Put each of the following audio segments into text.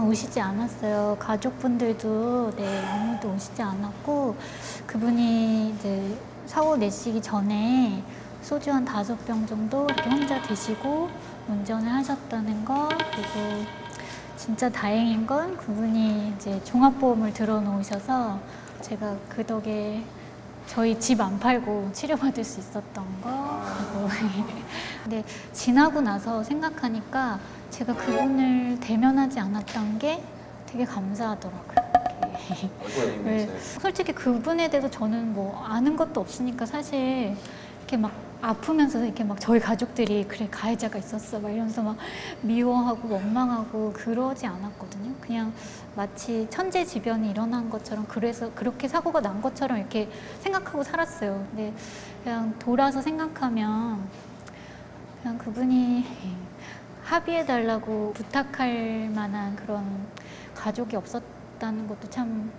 오시지 않았어요. 가족분들도 네, 아무도 오시지 않았고 그분이 이제 사고 내시기 전에 소주 한 5병 정도 이렇게 혼자 드시고 운전을 하셨다는 거 그리고 진짜 다행인 건 그분이 이제 종합보험을 들어놓으셔서 제가 그 덕에 저희 집 안 팔고 치료받을 수 있었던 거 그리고 근데 지나고 나서 생각하니까 제가 그분을 대면하지 않았던 게 되게 감사하더라고요. 네, 솔직히 그분에 대해서 저는 뭐 아는 것도 없으니까 사실 이렇게 막 아프면서 이렇게 막 저희 가족들이 그래 가해자가 있었어 막 이러면서 막 미워하고 원망하고 그러지 않았거든요. 그냥 마치 천재지변이 일어난 것처럼 그래서 그렇게 사고가 난 것처럼 이렇게 생각하고 살았어요. 근데 그냥 돌아서 생각하면 그냥 그분이 합의해달라고 부탁할 만한 그런 가족이 없었다는 것도 참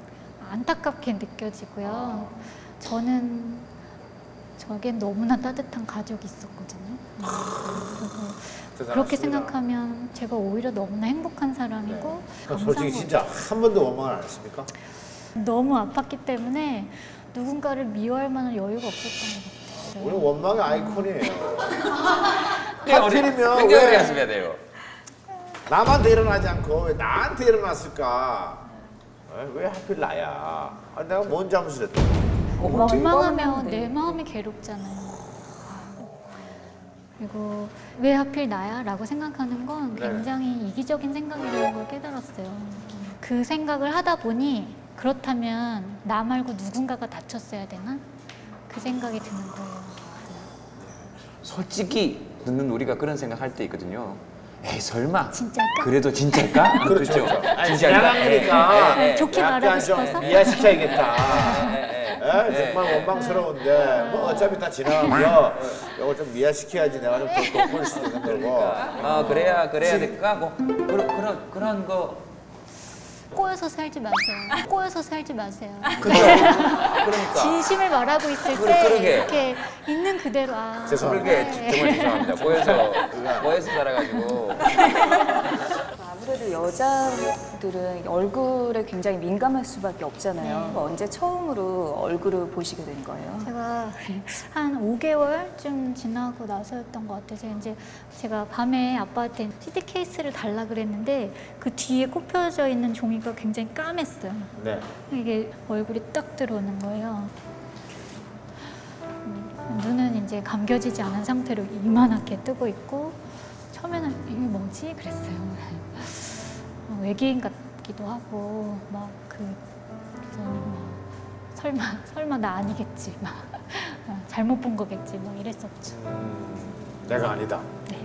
안타깝게 느껴지고요. 저는 저에겐 너무나 따뜻한 가족이 있었거든요. 그래서 그렇게 생각하면 제가 오히려 너무나 행복한 사람이고 솔직히 진짜 한 번도 원망을 안 했습니까? 너무 아팠기 때문에 누군가를 미워할 만한 여유가 없었던 것 같아요. 우리 원망의 아이콘이에요. 하필이면 왜 했어야 돼요. 남한테 일어나지 않고 왜 나한테 일어났을까? 왜 하필 나야? 내가 뭔 잘못을 했다. 원망하면 내 마음이 괴롭잖아요. 그리고 왜 하필 나야? 라고 생각하는 건 굉장히 이기적인 생각이라는 걸 깨달았어요. 그 생각을 하다 보니 그렇다면 나 말고 누군가가 다쳤어야 되나? 그 생각이 드는 거예요. 솔직히 듣는 우리가 그런 생각할 때 있거든요. 에이 설마 진짜일까? 그래도 진짜일까? 그렇죠. 진짜일까? 양학이니까 좋게 말하고 싶어서? 이해시켜야겠다. 정말 원망스러운데 뭐 어차피 다 지나가고요. 이걸 좀 미화시켜야지 내가 좀 더 돋볼 수 있는 거고. 그래야 될까? 뭐 그런 거. 꼬여서 살지 마세요. 꼬여서 살지 마세요. 그러니까. 진심을 말하고 있을 때 그러게. 이렇게 있는 그대로 그러게 정말 죄송합니다. 꼬여서 살아가지고. 아무래도 여자들은 얼굴에 굉장히 민감할 수밖에 없잖아요. 언제 처음으로 얼굴을 보시게 된 거예요? 제가 한 5개월쯤 지나고 나서였던 것 같아서 이제 제가 밤에 아빠한테 CD 케이스를 달라 그랬는데 그 뒤에 꼽혀져 있는 종이가 굉장히 까맸어요. 네. 이게 얼굴이 딱 들어오는 거예요. 눈은 이제 감겨지지 않은 상태로 이만하게 뜨고 있고 처음에는 이게 뭐지? 그랬어요. 외계인 같기도 하고 막 설마 나 아니겠지 막 잘못 본 거겠지 뭐 이랬었죠. 내가 아니다. 네,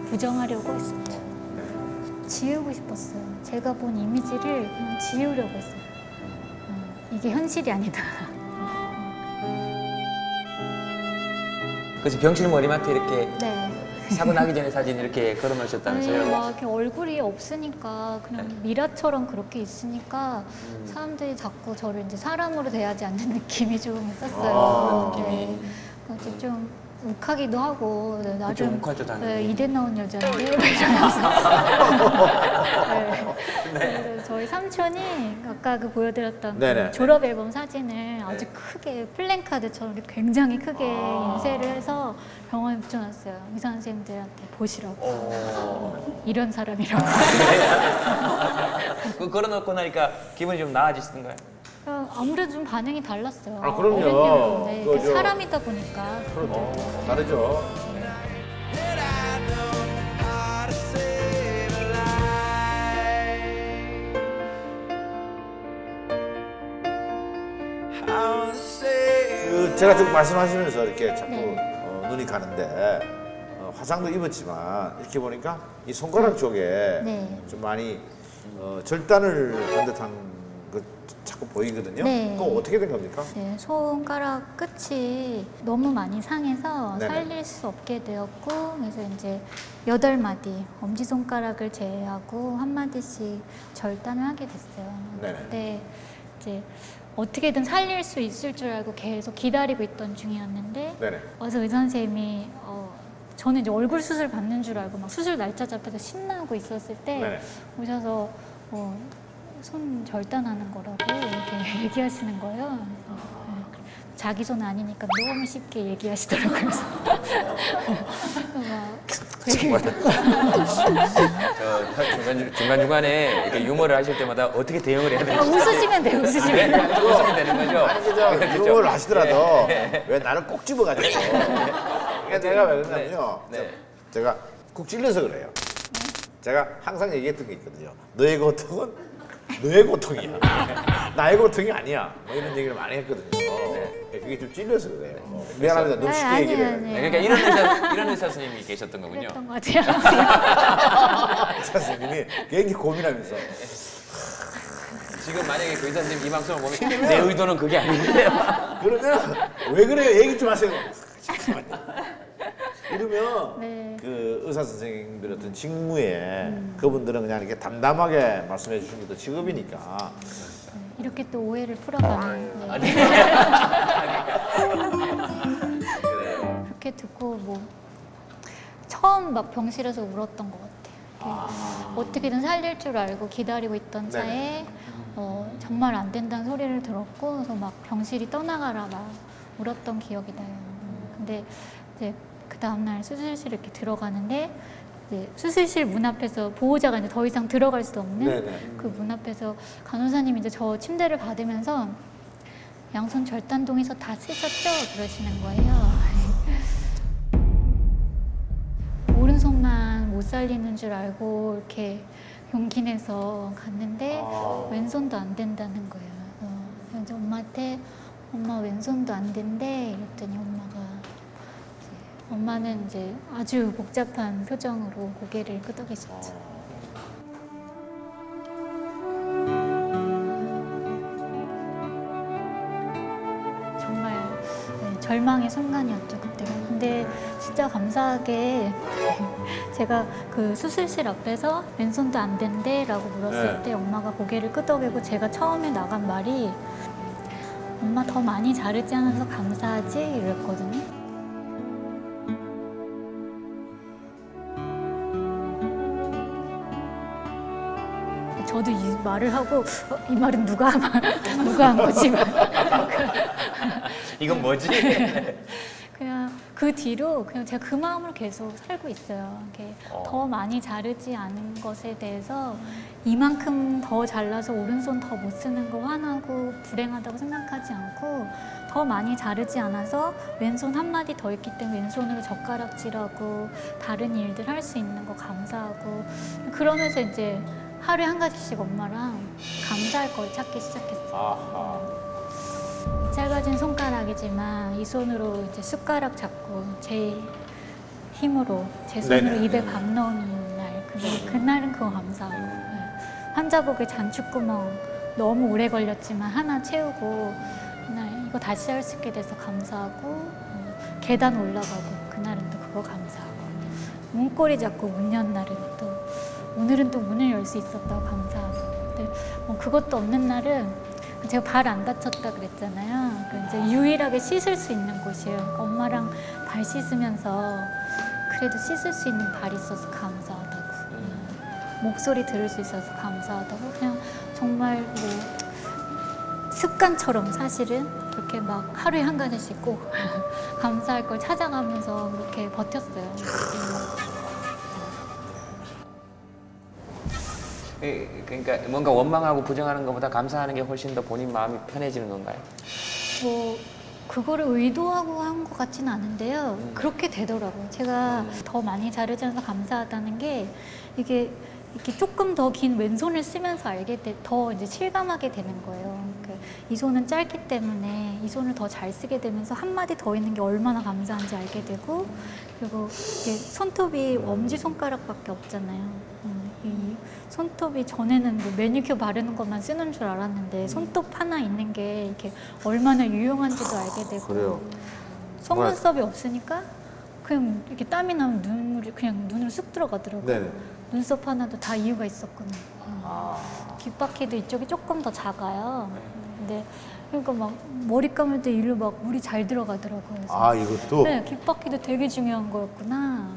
부정하려고 했었죠. 지우고 싶었어요. 제가 본 이미지를 그냥 지우려고 했어요. 이게 현실이 아니다. 그래서 병실 머리맡에 이렇게 네. 사고 나기 전에 사진 이렇게 걸어놓으셨다면서요? 아니, 막 이렇게 얼굴이 없으니까 그냥 미라처럼 그렇게 있으니까 사람들이 자꾸 저를 이제 사람으로 대하지 않는 느낌이 좀 있었어요. 느낌이. 그래서 좀 욱하기도 하고 나름 욱하죠, 당연히. 이대 나온 여자인데 이러면서 그래서 저희 삼촌이 아까 그 보여드렸던 그 졸업 앨범 사진을 아주 크게 플랜카드처럼 굉장히 크게 인쇄를 해서 병원에 붙여놨어요. 의사 선생님들한테 보시라고. 이런 사람이라고. 그 걸어놓고 나니까 기분이 좀 나아지시던가요? 아무래도 좀 반응이 달랐어요. 그럼요. 네, 사람이다 보니까. 다르죠. 제가 지금 말씀하시면서 이렇게 자꾸 눈이 가는데 화상도 입었지만 이렇게 보니까 이 손가락 쪽에 좀 많이 절단을 한 듯한 그 자꾸 보이거든요. 그거 어떻게 된 겁니까? 네, 손가락 끝이 너무 많이 상해서 살릴 수 없게 되었고 그래서 이제 8마디 엄지손가락을 제외하고 1마디씩 절단을 하게 됐어요. 그때 이제 어떻게든 살릴 수 있을 줄 알고 계속 기다리고 있던 중이었는데 와서 의사 선생님이 저는 이제 얼굴 수술 받는 줄 알고 막 수술 날짜 잡혀서 신나고 있었을 때 오셔서 손 절단하는 거라고 이렇게 얘기하시는 거예요. 자기 손 아니니까 너무 쉽게 얘기하시더라고요. 그래서 중간중간에 이렇게 유머를 하실 때마다 어떻게 대응을 해야 되는지. 웃으시면 돼요, 웃으시면. 네, 웃으면 되는 거죠. 아니 그저 유머를 하시더라도 왜 나를 꼭 집어가지고. 그러니까 제가 왜 그러냐면요. 제가 국 찔려서 그래요. 제가 항상 얘기했던 게 있거든요. 너의 고통은 너의 고통이야. 나의 고통이 아니야. 뭐 이런 얘기를 많이 했거든요. 그게 좀 찔려서 그래요. 미안합니다. 너무 쉽게 얘기를 해요. 그러니까 이런 의사 선생님이 계셨던 거군요. 그랬던 것 같아요. 의사 선생님이 굉장히 고민하면서 지금 만약에 그 의사 선생님 이 방송을 보면 내 의도는 그게 아닌데요. 그러면 왜 그래요? 얘기 좀 하세요. 잠깐만요. 이러면 네. 그 의사 선생님들 어떤 직무에 그분들은 그냥 이렇게 담담하게 말씀해 주시는 것도 직업이니까. 이렇게 또 오해를 풀어가는. 네. 그렇게 듣고 뭐 처음 막 병실에서 울었던 것 같아요. 어떻게든 살릴 줄 알고 기다리고 있던 차에 정말 안 된다는 소리를 들었고 그래서 막 병실이 떠나가라 막 울었던 기억이 나요. 근데 이제 그 다음날 수술실 이렇게 들어가는데 이제 수술실 문 앞에서 보호자가 이제 더 이상 들어갈 수 없는 그 문 앞에서 간호사님이 이제 저 침대를 받으면서 양손 절단동에서 다 쓰셨죠? 그러시는 거예요. 오른손만 못 살리는 줄 알고 이렇게 용기 내서 갔는데 왼손도 안 된다는 거예요. 그래서 엄마한테 엄마 왼손도 안 된대 이랬더니 엄마는 이제 아주 복잡한 표정으로 고개를 끄덕이셨죠. 정말 절망의 순간이었죠 그때가. 근데 진짜 감사하게 제가 그 수술실 앞에서 왼손도 안 된대 라고 물었을 때 엄마가 고개를 끄덕이고 제가 처음에 나간 말이 엄마 더 많이 자르지 않아서 감사하지 이랬거든요. 저도 이 말을 하고 이 말은 누가 한 거지? 이건 뭐지? 그냥 그 뒤로 그냥 제가 그 마음으로 계속 살고 있어요. 이렇게 더 많이 자르지 않은 것에 대해서 이만큼 더 잘라서 오른손 더 못 쓰는 거 화나고 불행하다고 생각하지 않고 더 많이 자르지 않아서 왼손 한 마디 더 있기 때문에 왼손으로 젓가락질하고 다른 일들 할 수 있는 거 감사하고 그러면서 이제 하루에 한 가지씩 엄마랑 감사할 걸 찾기 시작했어요. 짧아진 손가락이지만 이 손으로 이제 숟가락 잡고 제 힘으로 제 손으로 입에 밥 넣는 날 그날은 그거 감사하고 환자복에 잔축구멍 너무 오래 걸렸지만 하나 채우고 그날 이거 다시 할 수 있게 돼서 감사하고 계단 올라가고 그날은 또 그거 감사하고 문고리 잡고 문 연 날은 또 오늘은 또 문을 열 수 있었다고 감사하고 근데 뭐 그것도 없는 날은 제가 발 안 다쳤다 그랬잖아요. 이제 유일하게 씻을 수 있는 곳이에요. 그러니까 엄마랑 발 씻으면서 그래도 씻을 수 있는 발이 있어서 감사하다고 목소리 들을 수 있어서 감사하다고 그냥 정말 뭐 습관처럼 사실은 그렇게 막 하루에 한 가지씩 꼭 감사할 걸 찾아가면서 그렇게 버텼어요. 그러니까 뭔가 원망하고 부정하는 것보다 감사하는 게 훨씬 더 본인 마음이 편해지는 건가요? 뭐 그거를 의도하고 한 것 같지는 않은데요. 그렇게 되더라고요. 제가 더 많이 자르지 않아서 감사하다는 게 이게 이렇게 조금 더 긴 왼손을 쓰면서 더 이제 실감하게 되는 거예요. 이 손은 짧기 때문에 이 손을 더 잘 쓰게 되면서 한 마디 더 있는 게 얼마나 감사한지 알게 되고 그리고 이게 손톱이 엄지 손가락밖에 없잖아요. 이 손톱이 전에는 뭐 매니큐어 바르는 것만 쓰는 줄 알았는데 손톱 하나 있는 게 이렇게 얼마나 유용한지도 알게 되고 그래요. 속눈썹이 없으니까 그냥 이렇게 땀이 나면 눈물이 그냥 눈으로 쑥 들어가더라고요. 네네. 눈썹 하나도 다 이유가 있었구나. 귓바퀴도 이쪽이 조금 더 작아요. 근데 그러니까 막 머리 감을 때 일로 막 물이 잘 들어가더라고요. 그래서 이것도? 네, 귓바퀴도 되게 중요한 거였구나.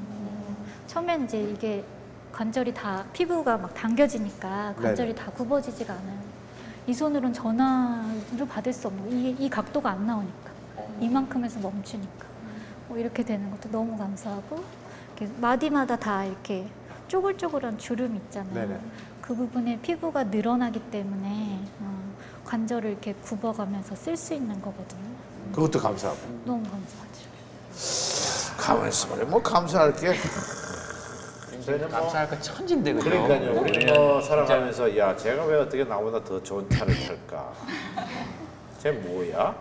처음엔 이제 이게 관절이 다 피부가 막 당겨지니까 관절이 다 굽어지지가 않아요. 이 손으로는 전화를 받을 수 없는 거. 이 각도가 안 나오니까 이만큼에서 멈추니까 이렇게 되는 것도 너무 감사하고 이렇게 마디마다 다 이렇게 쪼글쪼글한 주름 있잖아요. 네네. 그 부분에 피부가 늘어나기 때문에 관절을 이렇게 굽어가면서 쓸 수 있는 거거든요. 그것도 감사하고. 너무 감사하죠. 가만히 있으면 뭐 감사할 게. 저희는 뭐 감사할 거 천진데 그죠? 그러니까요. 우리는 뭐 살아가면서 야 제가 왜 어떻게 나보다 더 좋은 차를 탈까? 쟤 뭐야?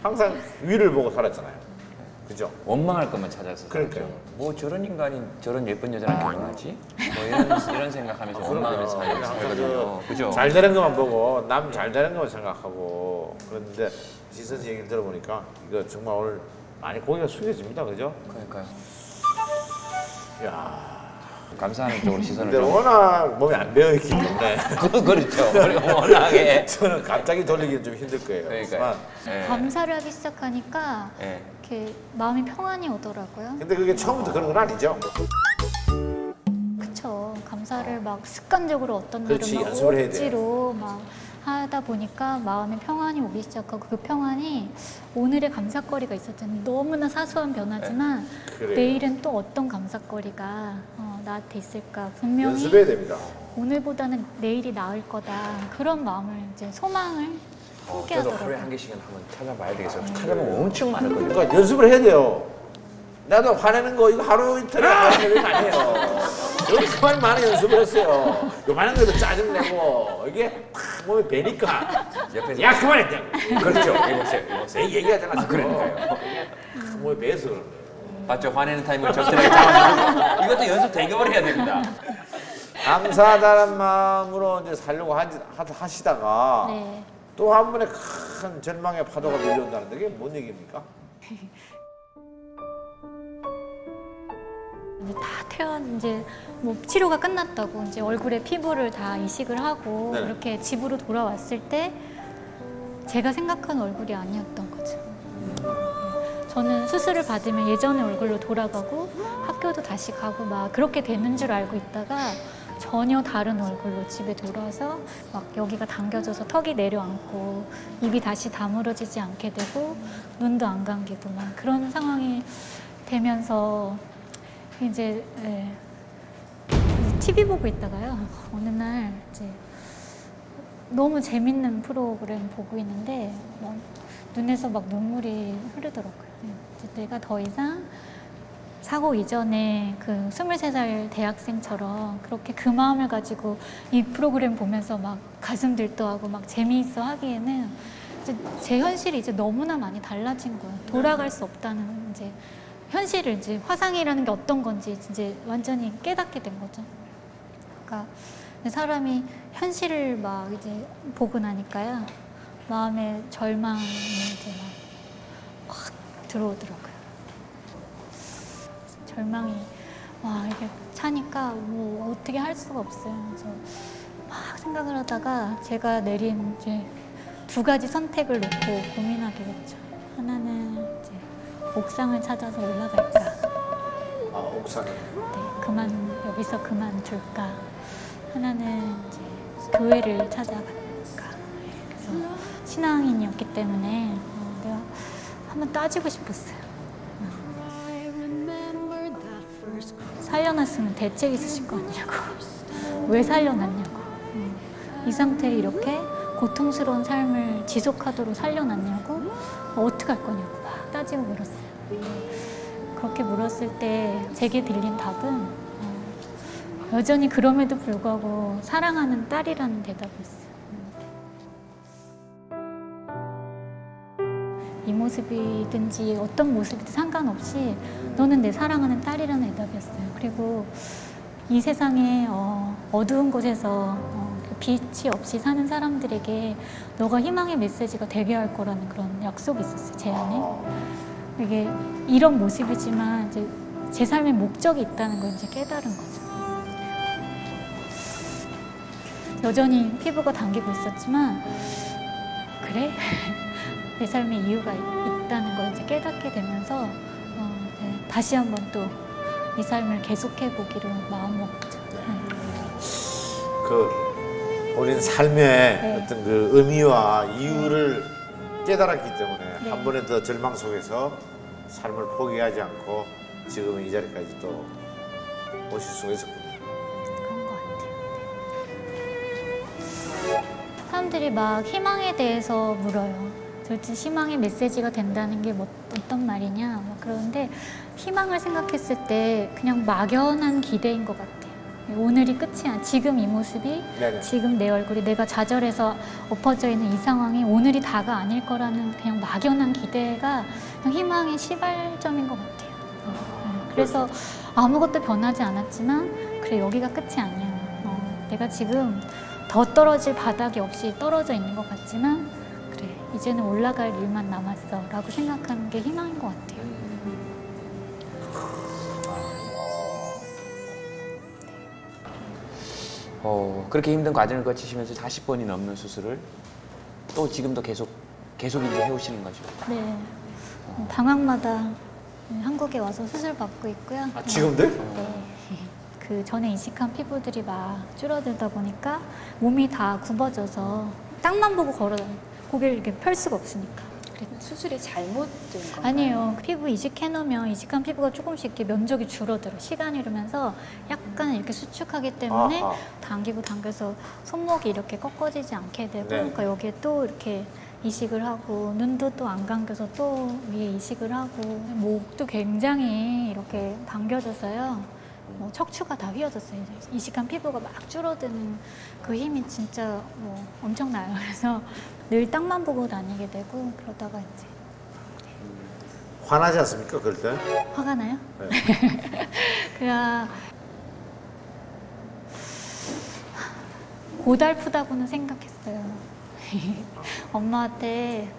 항상 위를 보고 살았잖아요. 그죠? 원망할 것만 찾아서. 그러니까요. 뭐 저런 인간이 저런 예쁜 여자랑 결혼하지? 뭐 이런 생각하면서 원망하면서 살거든요. 그죠? 잘 되는 것만 보고 남 잘 되는 것만 생각하고 그런데 지 선생 얘기를 들어보니까 이거 정말 오늘 많이 고개가 숙여집니다. 그죠? 그러니까요. 야. 감사하는 쪽으로 시선을 근데 좀. 워낙 몸이 안 배어있기 때문에 그렇죠. 우리가 워낙에. 저는 갑자기 돌리기는 좀 힘들 거예요. 그러니까요. 예. 감사를 하기 시작하니까 예. 이렇게 마음이 평안이 오더라고요. 근데 그게 처음부터 그런 건 아니죠? 그쵸. 감사를 막 습관적으로 어떤 날은 그렇지, 막 연습을 해야 돼. 억지로 막 하다 보니까 마음에 평안이 오기 시작하고 그 평안이 오늘의 감사거리가 있었잖아요. 너무나 사소한 변화지만 그래요. 내일은 또 어떤 감사거리가 나한테 있을까. 분명히 연습해야 됩니다. 오늘보다는 내일이 나을 거다. 그런 마음을 이제 소망을 품게 저도 하루에 하더라고요. 한 개씩은 한번 찾아봐야 되겠어요. 찾아보면 엄청 많을거든요. 그러니까 연습을 해야 돼요. 나도 화내는 거 이거 하루 이틀에 화내는 거 아니에요. 여기서만 많은 연습을 했어요. 요만한 것도 짜증내고 이게 팍 몸에 배니까 옆에서 야 그만했대. 그렇죠. 이보세요. 내 얘기하잖아 지금. 그러니까요. 이게 팍 몸에 배서 그런 거예요. 맞죠? 화내는 타임을 적절하게 잡아주고 이것도 연습 대금을 해야 됩니다. 감사하다는 마음으로 이제 살려고 하시다가 네. 또 한 번에 큰 절망의 파도가 밀려온다는데 그게 뭔 얘기입니까? 이제 뭐 치료가 끝났다고 이제 얼굴에 피부를 다 이식을 하고 네. 이렇게 집으로 돌아왔을 때 제가 생각한 얼굴이 아니었던 거죠. 저는 수술을 받으면 예전의 얼굴로 돌아가고 학교도 다시 가고 막 그렇게 되는 줄 알고 있다가 전혀 다른 얼굴로 집에 돌아와서 막 여기가 당겨져서 턱이 내려앉고 입이 다시 다물어지지 않게 되고 눈도 안 감기고 막 그런 상황이 되면서 이제 TV 보고 있다가요. 어느 날 이제 너무 재밌는 프로그램 보고 있는데 막 눈에서 막 눈물이 흐르더라고요. 이제 내가 더 이상 사고 이전에 그 23살 대학생처럼 그렇게 그 마음을 가지고 이 프로그램 보면서 막 가슴 들떠하고 막 재미있어 하기에는 이제 제 현실이 이제 너무나 많이 달라진 거예요. 돌아갈 수 없다는 이제 현실을 이제 화상이라는 게 어떤 건지 이제 완전히 깨닫게 된 거죠. 그러니까 사람이 현실을 막 이제 보고 나니까요. 마음에 절망이 이제 막 확 들어오더라고요. 절망이 와 이게 차니까 뭐 어떻게 할 수가 없어요. 그래서 막 생각을 하다가 제가 내린 이제 두 가지 선택을 놓고 고민하게 됐죠. 하나는 이제 옥상을 찾아서 올라갈까. 아 옥상에. 네, 여기서 그만둘까. 하나는 이제 교회를 찾아갈까. 그래서 신앙인이었기 때문에 내가 한번 따지고 싶었어요. 살려놨으면 대책 있으실 거 아니냐고. 왜 살려놨냐고. 이 상태에 이렇게 고통스러운 삶을 지속하도록 살려놨냐고. 어떻게 할 거냐고 막 따지고 물었어요. 그렇게 물었을 때 제게 들린 답은 여전히 그럼에도 불구하고 사랑하는 딸이라는 대답이었어요. 이 모습이든지 어떤 모습이든 상관없이 너는 내 사랑하는 딸이라는 대답이었어요. 그리고 이 세상에 어두운 곳에서 빛이 없이 사는 사람들에게 너가 희망의 메시지가 되게 할 거라는 그런 약속이 있었어요, 제 안에. 이게 이런 모습이지만 이제 제 삶에 목적이 있다는 걸 이제 깨달은 거죠. 여전히 피부가 당기고 있었지만 그래? 내 삶에 이유가 있다는 걸 이제 깨닫게 되면서 이제 다시 한번 또 이 삶을 계속해 보기로 마음먹었죠. 우리는 삶의 어떤 그 의미와 이유를 깨달았기 때문에 한 번에 더 절망 속에서 삶을 포기하지 않고 지금 이 자리까지 또 오실 수가 있었군요. 그런 것 같아요. 사람들이 막 희망에 대해서 물어요. 도대체 희망의 메시지가 된다는 게 어떤 말이냐 막 그러는데 희망을 생각했을 때 그냥 막연한 기대인 것 같아요. 오늘이 끝이야. 지금 이 모습이 네네. 지금 내 얼굴이 내가 좌절해서 엎어져 있는 이 상황이 오늘이 다가 아닐 거라는 그냥 막연한 기대가 그냥 희망의 시발점인 것 같아요. 그래서 아무것도 변하지 않았지만 그래 여기가 끝이 아니야. 내가 지금 더 떨어질 바닥이 없이 떨어져 있는 것 같지만 그래 이제는 올라갈 일만 남았어 라고 생각하는 게 희망인 것 같아요. 그렇게 힘든 과정을 거치시면서 40번이 넘는 수술을 또 지금도 계속 이제 해오시는 거죠? 네. 방학마다 한국에 와서 수술 받고 있고요. 아, 지금들? 네. 그 전에 이식한 피부들이 막 줄어들다 보니까 몸이 다 굽어져서 땅만 보고 고개를 이렇게 펼 수가 없으니까. 수술이 잘못된 건가요? 아니에요. 피부 이식해놓으면 이식한 피부가 조금씩 이렇게 면적이 줄어들어. 시간이 흐르면서 약간 이렇게 수축하기 때문에 아하. 당겨서 손목이 이렇게 꺾어지지 않게 되고 네. 그러니까 여기에 또 이렇게 이식을 하고 눈도 또 안 감겨서 또 위에 이식을 하고 목도 굉장히 이렇게 당겨져서요. 척추가 다 휘어졌어요. 이식한 피부가 막 줄어드는 그 힘이 진짜 엄청나요. 그래서 늘 땅만 보고 다니게 되고 그러다가 이제 화나지 않습니까 그럴 때? 화가 나요? 네. 그냥 고달프다고는 생각했어요. 엄마는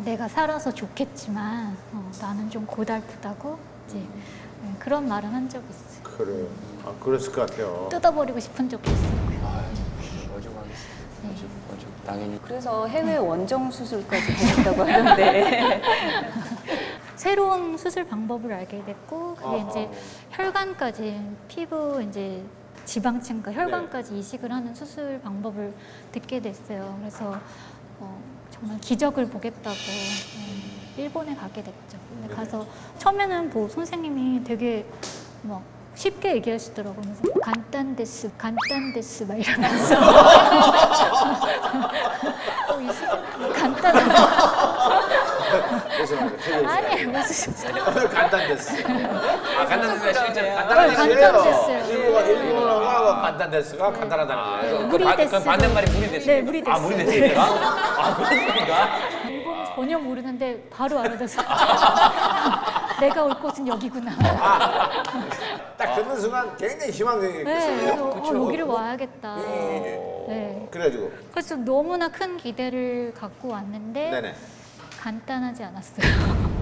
내가 살아서 좋겠지만 나는 좀 고달프다고 이제 그런 말은 한 적이 있어요. 그래요. 그랬을 것 같아요. 뜯어버리고 싶은 적도 있어요. 오죽하겠어요. 오죽 당연히. 그래서 해외 원정 수술까지 하셨다고 하던데. 새로운 수술 방법을 알게 됐고 그게 이제 혈관까지 피부 이제 지방층과 혈관까지 이식을 하는 수술 방법을 듣게 됐어요. 그래서 정말 기적을 보겠다고 일본에 가게 됐죠. 근데 가서 처음에는 선생님이 되게 막 쉽게 얘기하시더라고요. 그래서 간단 데스 막 이러면서 간단하다. 아니 무슨 간단데스. 간단한 실제로 간단데스예요. 일본어가 간단데스가 간단하다는 거예요. 무리데스. 반대말이 무리데스. 네, 무리데스. 아, 무리데스입니까? 그렇습니까? 일본 전혀 모르는데 바로 알아듣어서 내가 올 곳은 여기구나. 딱 듣는 순간 굉장히 희망적이겠어요. 네, 여기를 와야겠다. 네. 그래가지고 그래서 너무나 큰 기대를 갖고 왔는데 네네. 간단하지 않았어요.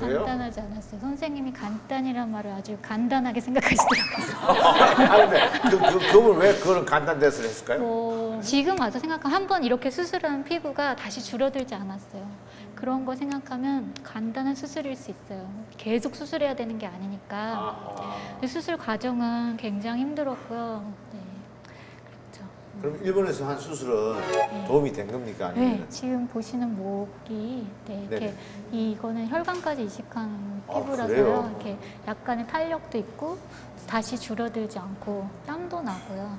그래요? 간단하지 않았어요. 선생님이 간단이란 말을 아주 간단하게 생각하시더라고요. 근데 그분 왜 그런 간단데스를 했을까요? 지금 와서 생각하면 한 번 이렇게 수술한 피부가 다시 줄어들지 않았어요. 그런 거 생각하면 간단한 수술일 수 있어요. 계속 수술해야 되는 게 아니니까. 근데 수술 과정은 굉장히 힘들었고요. 네, 그렇죠. 그럼 일본에서 한 수술은 도움이 된 겁니까? 아니면? 네, 지금 보시는 목이 이렇게 이거는 혈관까지 이식한 피부라서요. 그래요? 이렇게 약간의 탄력도 있고 다시 줄어들지 않고 땀도 나고요.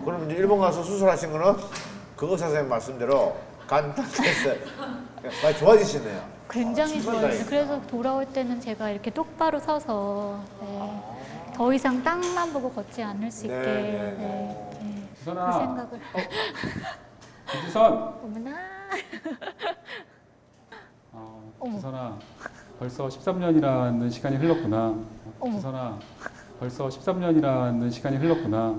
그럼 이제 일본 가서 수술하신 거는 그 의사 선생님 말씀대로 간단했어요. 많이 좋아지시네요. 굉장히 좋아요. 다행이다. 그래서 돌아올 때는 제가 이렇게 똑바로 서서 더 이상 땅만 보고 걷지 않을 수 있게 그 주선아. 생각을. 주선. 어머나. 주선아, 벌써 13년이라는 시간이 흘렀구나. 어머. 주선아, 벌써 13년이라는 시간이 흘렀구나.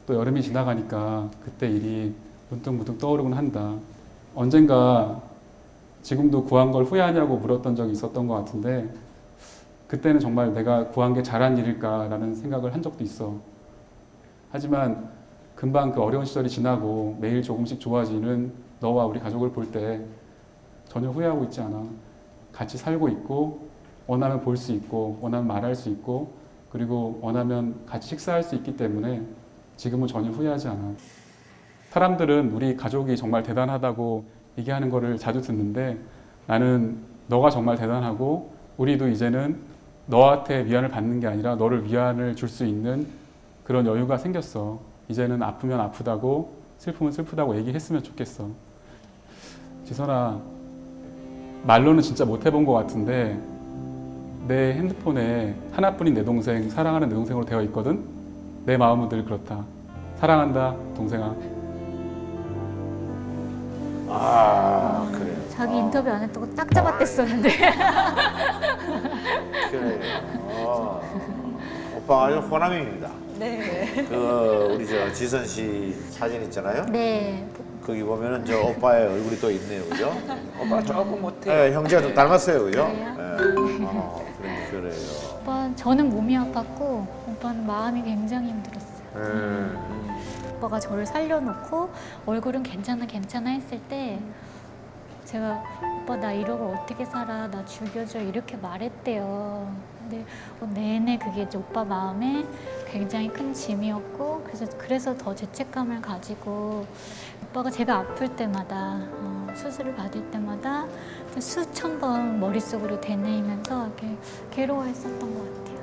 또 여름이 지나가니까 그때 일이 문득문득 떠오르곤 한다. 언젠가 지금도 구한 걸 후회하냐고 물었던 적이 있었던 것 같은데 그때는 정말 내가 구한 게 잘한 일일까라는 생각을 한 적도 있어. 하지만 금방 그 어려운 시절이 지나고 매일 조금씩 좋아지는 너와 우리 가족을 볼 때 전혀 후회하고 있지 않아. 같이 살고 있고 원하면 볼 수 있고 원하면 말할 수 있고 그리고 원하면 같이 식사할 수 있기 때문에 지금은 전혀 후회하지 않아. 사람들은 우리 가족이 정말 대단하다고 얘기하는 거를 자주 듣는데 나는 너가 정말 대단하고 우리도 이제는 너한테 위안을 받는 게 아니라 너를 위안을 줄 수 있는 그런 여유가 생겼어. 이제는 아프면 아프다고 슬프면 슬프다고 얘기했으면 좋겠어. 지선아, 말로는 진짜 못 해본 것 같은데 내 핸드폰에 하나뿐인 내 동생, 사랑하는 내 동생으로 되어 있거든? 내 마음은 늘 그렇다. 사랑한다, 동생아. 아, 그래요. 자기 인터뷰 안 했다고 딱 잡아댔었는데. 그래요. 오빠가 아주 호남입니다. 네. 우리 저 지선 씨 사진 있잖아요. 네. 거기 보면은 저 오빠의 얼굴이 또 있네요, 그죠? 오빠가 조금 못해. 네, 형제가 좀 닮았어요, 그죠? 그래요? 네. 그래요. 오빠 저는 몸이 아팠고 오빠는 마음이 굉장히 힘들었어요. 오빠가 저를 살려놓고 얼굴은 괜찮아 괜찮아 했을 때 제가 오빠 나 이러고 어떻게 살아 나 죽여줘 이렇게 말했대요. 근데 내내 그게 이제 오빠 마음에 굉장히 큰 짐이었고 그래서 더 죄책감을 가지고 오빠가 제가 아플 때마다 수술을 받을 때마다 수천 번 머릿속으로 되뇌이면서 이렇게 괴로워했었던 것 같아요.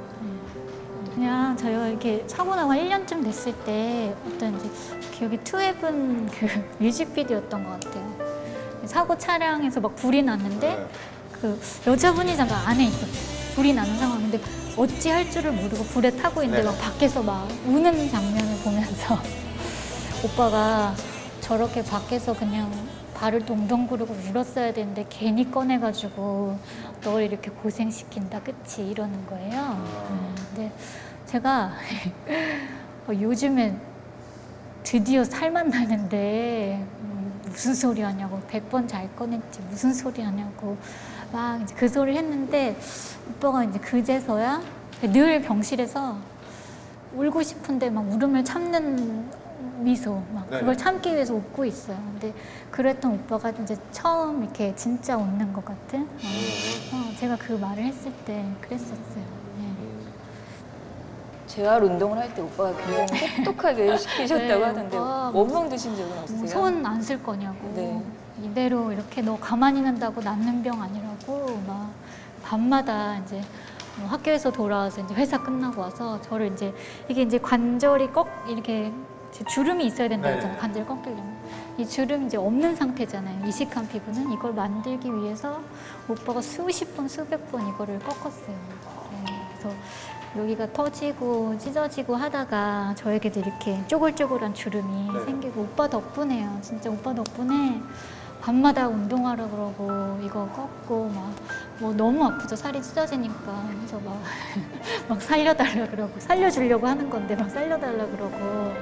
그냥 저희가 이렇게 사고 나고 1년쯤 됐을 때 어떤 이제 기억이 투헤븐 그 뮤직비디오였던 것 같아요. 사고 차량에서 막 불이 났는데 그 여자분이 잠깐 안에 있었어요. 불이 나는 상황인데 어찌 할 줄을 모르고 불에 타고 있는데 막 밖에서 막 우는 장면을 보면서 오빠가 저렇게 밖에서 그냥 발을 동동 구르고 울었어야 되는데 괜히 꺼내가지고 널 이렇게 고생시킨다 그치 이러는 거예요. 근데 제가 요즘에 드디어 살만 나는데 무슨 소리 하냐고 100번 잘 꺼냈지 무슨 소리 하냐고 막 이제 그 소리를 했는데 오빠가 이제 그제서야 늘 병실에서 울고 싶은데 막 울음을 참는 미소 막 그걸 참기 위해서 웃고 있어요. 근데 그랬던 오빠가 이제 처음 이렇게 진짜 웃는 것 같은 제가 그 말을 했을 때 그랬었어요. 재활 운동을 할 때 오빠가 굉장히 똑똑하게 시키셨다고 하던데 원망 드신 적은 없으세요? 손 안 쓸 거냐고 네. 이대로 이렇게 너 가만히 있는다고 낫는 병 아니라고 막 밤마다 이제 학교에서 돌아와서 이제 회사 끝나고 와서 저를 이제 이게 이제 관절이 이렇게 주름이 있어야 된다고 했잖아요. 관절 꺾이려면 이 주름이 이제 없는 상태잖아요. 이식한 피부는 이걸 만들기 위해서 오빠가 수십 번 수백 번 이거를 꺾었어요. 그래서 여기가 터지고 찢어지고 하다가 저에게도 이렇게 쪼글쪼글한 주름이 생기고 오빠 덕분에요. 진짜 오빠 덕분에 밤마다 운동하라 그러고 이거 꺾고 막 뭐 너무 아프죠. 살이 찢어지니까. 그래서 막 살려달라 그러고 살려주려고 하는 건데 막 살려달라 그러고